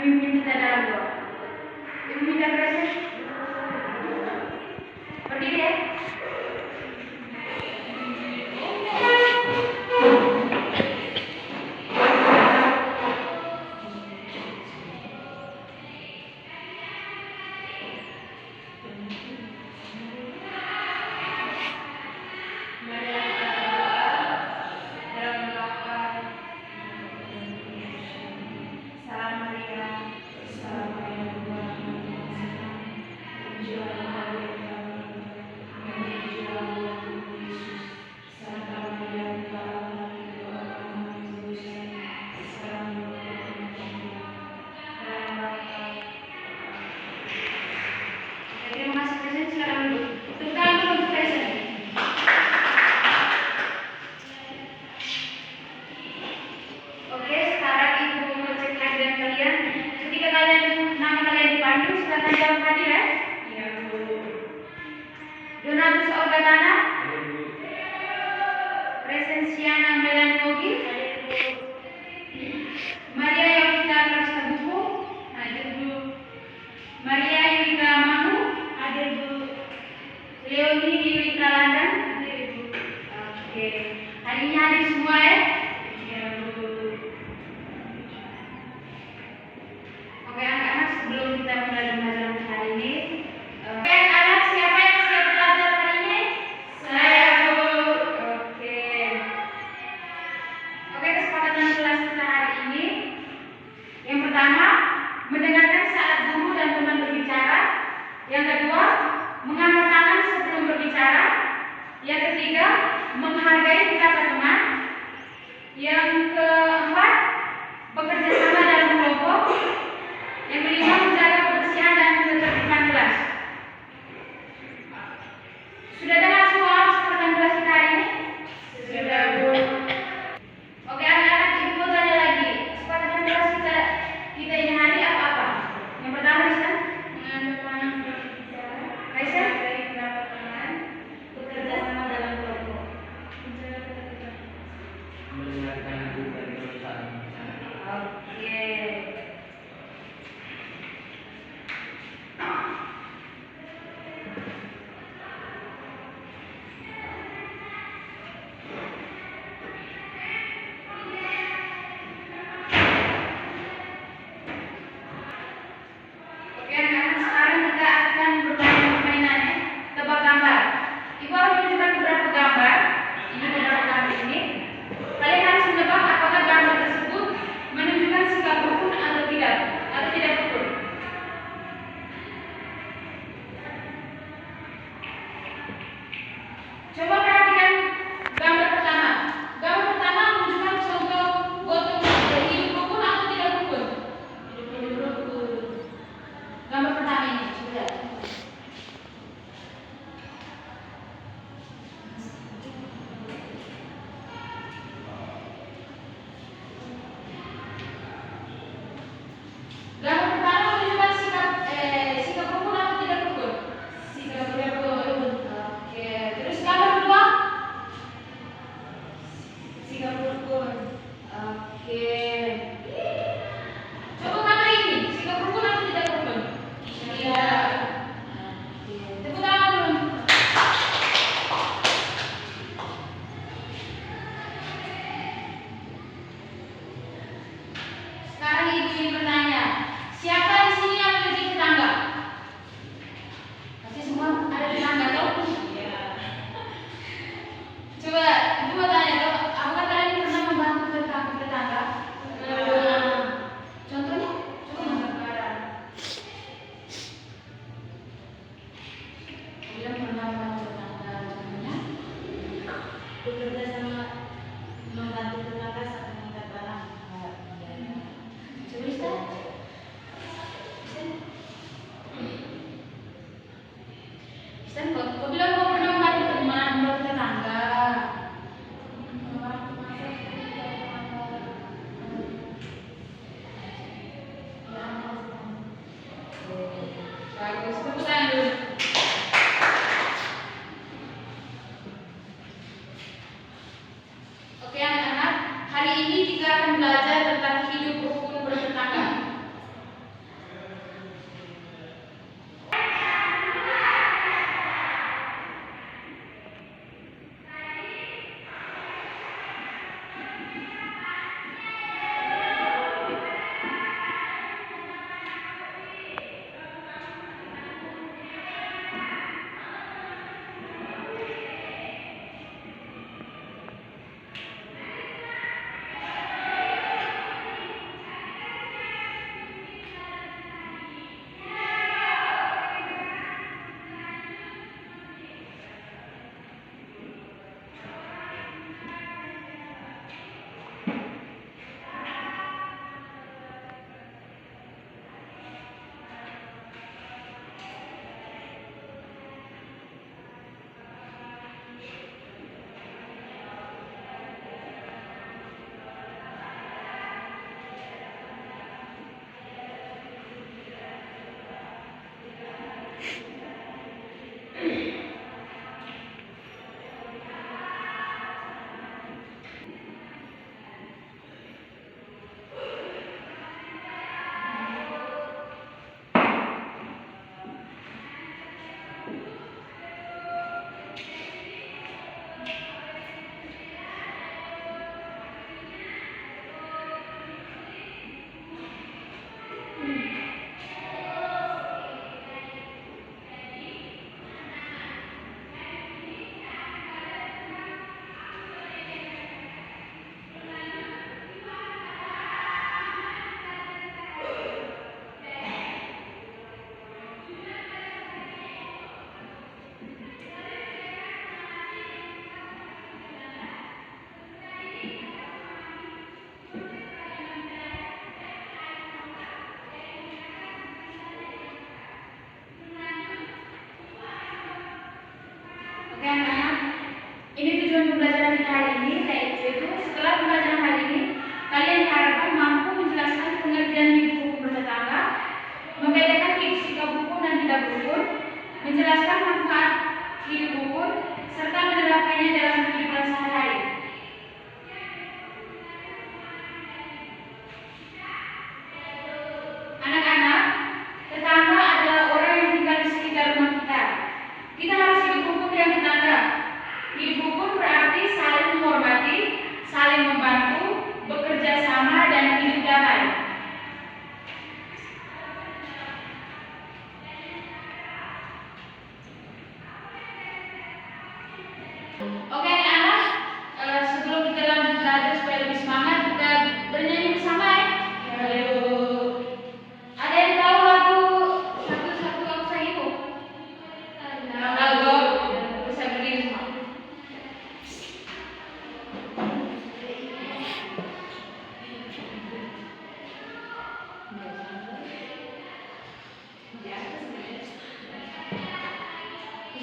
memimpin kita dalam doa. Ibu minta proses. Berdiri ya. Donatus Orgatana, Presensiana Melangogi, Maria Yovita Prastabuku, hadir Bu. Maria Yovita Mamu, hadir Bu. Leonie Yovita Landan, hadir Bu. Oke, hari ini hadir semua ya? Ya Bu. Oke anak-anak, sebelum kita mulai pembelajaran hari ini, anak siapa yang siap belajar hari ini? Saya Bu. Oke, kesepakatan kelas kita hari ini. Yang pertama, mendengarkan saat guru dan teman berbicara. Yang kedua, mengangkat tangan sebelum berbicara. Yang ketiga, menghargai kata teman. Yang keempat, bekerja sama dalam kelompok. Yang kelima, menjaga kebersihan dan ketertiban kelas. Sudah dengar semua kesempatan kelas kita hari ini? Sudah Bu. Oke anak-anak, ibu mau tanya lagi. Kesempatan kelas kita ini hari apa-apa? Yang pertama Risa? Mengangkat tangan berbicara. Raisa? Mengangkat tangan. Bekerja sama dalam kelompok. Mendengarkan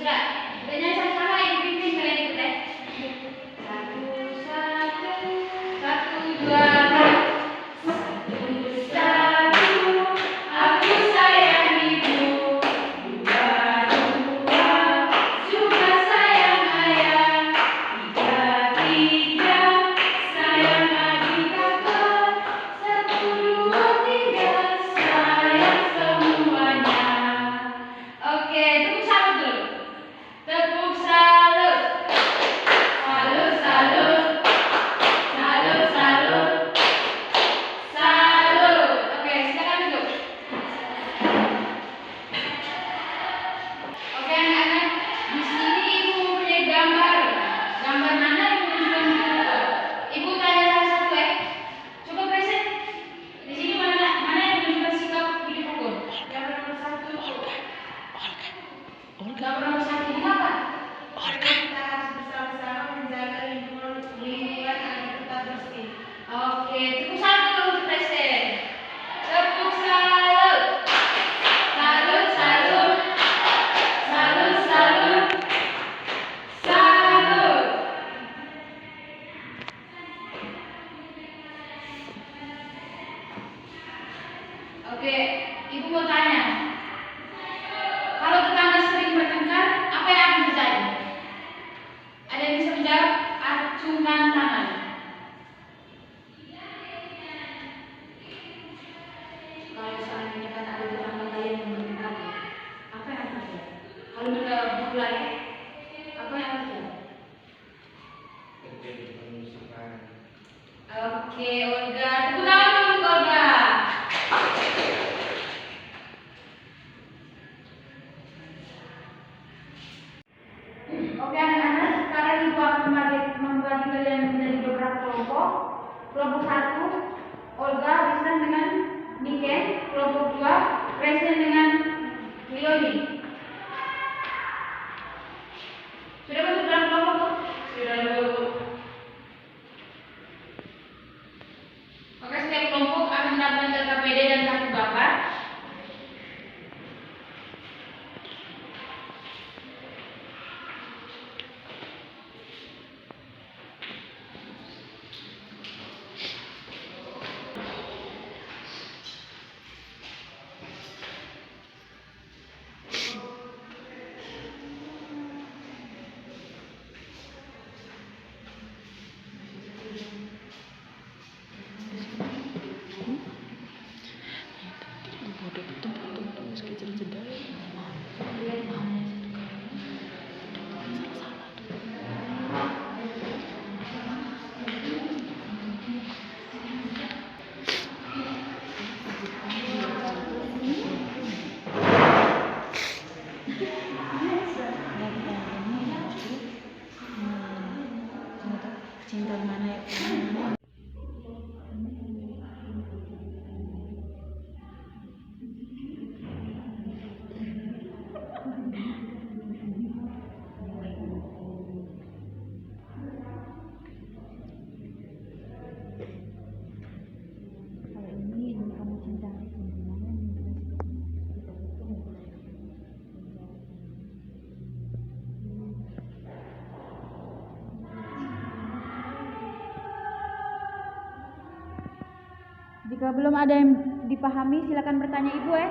Sudah. Kita nyanyi sama-sama, ibu pimpin kalian ikut ya. Satu, satu, satu, dua, tiga. Oke, ibu mau tanya. Kalau tetangga sering bertengkar, apa yang akan terjadi? Ada yang bisa menjawab? Acungkan tangan. Kalau seandainya kan ada tetangga lain yang bertengkar, apa yang akan terjadi? Kalau mereka berkelahi, apa yang akan terjadi? Terjadi penusukan. Oke, Olga. Tepuk tangan untuk Olga. Oke anak-anak, sekarang ibu akan membagi kalian menjadi beberapa kelompok. Kelompok 1, Olga Rizan dengan Niken. Kelompok 2, Resen dengan Leoni. Sudah masuk dalam kelompok? Sudah masuk. Maka setiap kelompok akan mendapatkan LKPD dan kartu gambar. Cinta mana ya? Jika belum ada yang dipahami, silakan bertanya ibu ya.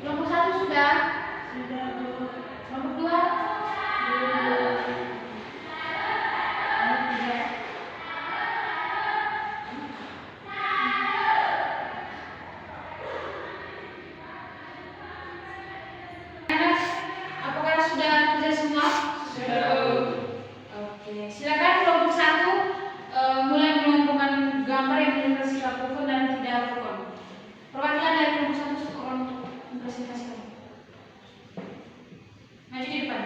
Kelompok 1 sudah? Kelompok 2? Kelompok 3? Apakah sudah kerja semua? Oke, silakan kelompok 1 mulai mengumpulkan gambar yang menunjukkan sikap rukun dan tidak rukun. Perwakilan dari kelompok 1 untuk mempresentasikan. Maju di depan.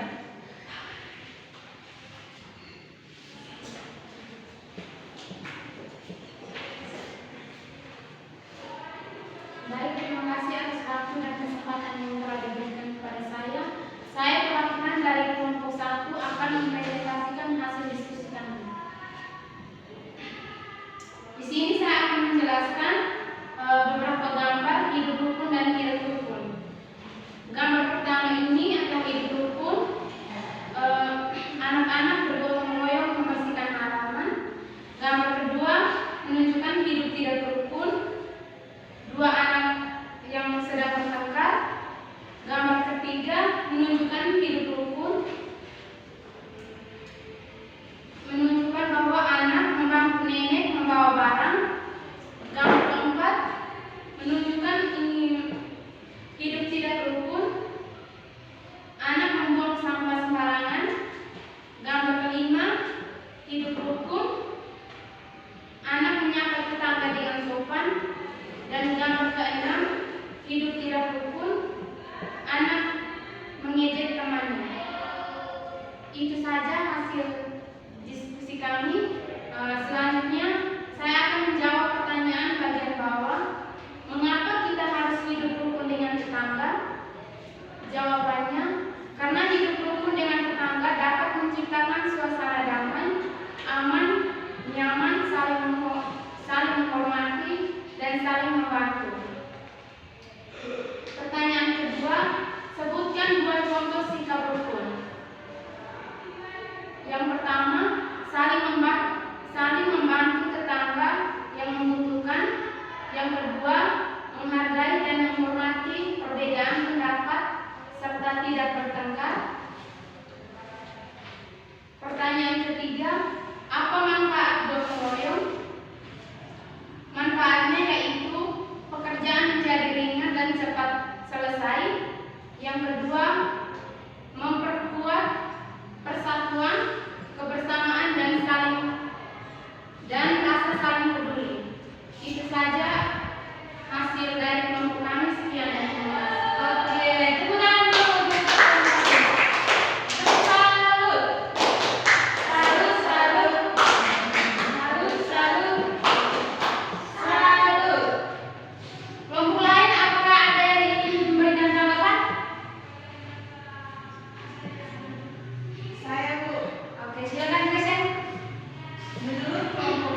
Baik, terima kasih atas waktu dan kesempatan yang telah diberikan kepada saya. Saya perwakilan dari kelompok 1 akan mempresentasikan hasil diskusi kami. Di sini saya akan menjelaskan beberapa gambar hidup rukun dan tidak rukun. Gambar pertama ini adalah hidup rukun. Anak-anak bergotong royong membersihkan halaman. Gambar kedua menunjukkan hidup tidak rukun. Dua anak yang sedang bertengkar. Gambar ketiga menunjukkan hidup rukun. Menunjukkan bahwa anak membantu nenek membawa barang. Gambar keempat menunjukkan ini hidup tidak rukun. Anak membuang sampah sembarangan. Gambar kelima hidup rukun. Anak menyapa tetangga dengan sopan. Dan gambar keenam hidup tidak rukun. Anak mengejek temannya. Itu saja hasil diskusi kami. Selanjutnya saya akan menjawab pertanyaan bagian bawah. Mengapa kita harus hidup rukun dengan tetangga? Jawabannya, karena hidup rukun dengan tetangga dapat menciptakan suasana damai, aman, nyaman, saling menghormati, dan saling membantu. Pertanyaan kedua, sebutkan 2 contoh sikap rukun. Yang pertama, saling membantu tetangga yang membutuhkan. Yang kedua, menghargai dan menghormati perbedaan pendapat serta tidak bertengkar. Pertanyaan ketiga, apa manfaat gotong royong? Manfaatnya yaitu pekerjaan menjadi ringan dan cepat selesai. Yang kedua, memperkuat persatuan, kebersamaan dan rasa saling peduli. Itu saja hasil dari kelompok kami. Sekian dan terima kasih. Oke, tepuk tangan dulu. Salut. Salut, salut. Salut, salut. Salut. Kelompok lain, apakah ada yang ingin memberikan tanggapan? Saya, Bu. Oke, silakan present. Menurut kelompok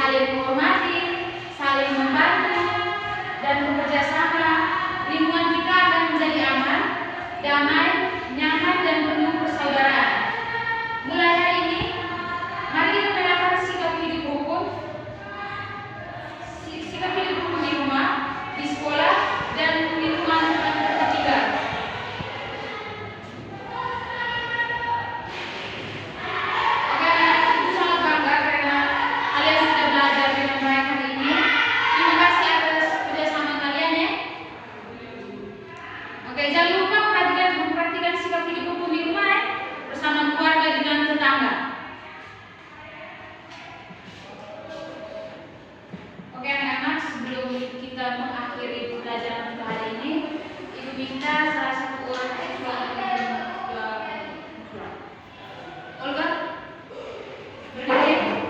saling menghormati, saling membantu, dan bekerja sama, lingkungan kita akan menjadi aman, damai, nyaman, dan penuh persaudaraan. Mulai hari ini, mari kita menerapkan sikap hidup rukun di rumah, di sekolah, dan di lingkungan tempat kita tinggal. Oke, anak-anak, ibu sangat bangga karena kalian sudah belajar dengan baik hari ini. Terima kasih atas kerjasama kalian ya. Oke, jangan lupa memperhatikan sikap hidup rukun di rumah ya, bersama keluarga dan tetangga. Oke anak-anak, sebelum kita mengakhiri pelajaran kita hari ini, ibu minta salah satu orang siswa Olga berdiri.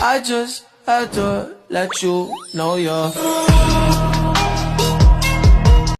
I just had to let you know you're